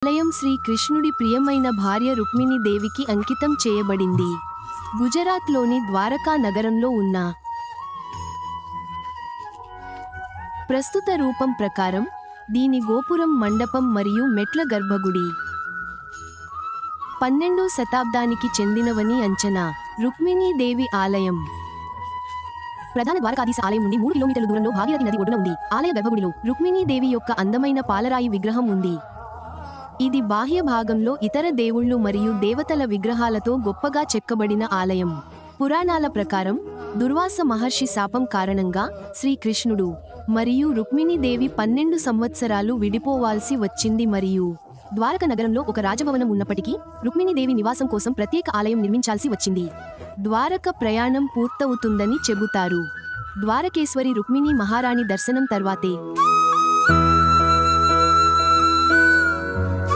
ఆలయం శ్రీ కృష్ణుడి ప్రియమైన భార్య రుక్మిణీ దేవికి అంకితం చేయబడింది. గుజరాత్లోని ద్వారకా నగరంలో ఉన్న ప్రస్తుత రూపం ప్రకారం దీని గోపురం, మండపం మరియు మెట్ల గర్భగుడి 12వ శతాబ్దానికి చెందినవని అంచనా. రుక్మిణీ దేవి ఆలయం ప్రధాన ద్వారకాధీశ ఆలయం నుండి 3 కిలోమీటర్ల దూరంలో భాగీరథి నది ఒడ్డున ఉంది. ఆలయ గర్భగుడిలో రుక్మిణీ దేవి యొక్క అందమైన పాలరాయి విగ్రహం ఉంది. ఇది బాహ్య భాగంలో ఇతర దేవుళ్ళు మరియు దేవతల విగ్రహాలతో గొప్పగా చెక్కబడిన ఆలయం. పురాణాల ప్రకారం దుర్వాస మహర్షి శాపం కారణంగా శ్రీకృష్ణుడు మరియు రుక్మిణీ దేవి 12 సంవత్సరాలు విడిపోవాల్సి వచ్చింది మరియు ద్వారక నగరంలో ఒక రాజభవనం ఉన్నప్పటికీ రుక్మిణీ దేవి నివాసం కోసం ప్రత్యేక ఆలయం నిర్మించాల్సి వచ్చింది. ద్వారక ప్రయాణం పూర్తవుతుందని చెబుతారు. ద్వారకేశ్వరి రుక్మిణీ మహారాణి దర్శనం తర్వాతే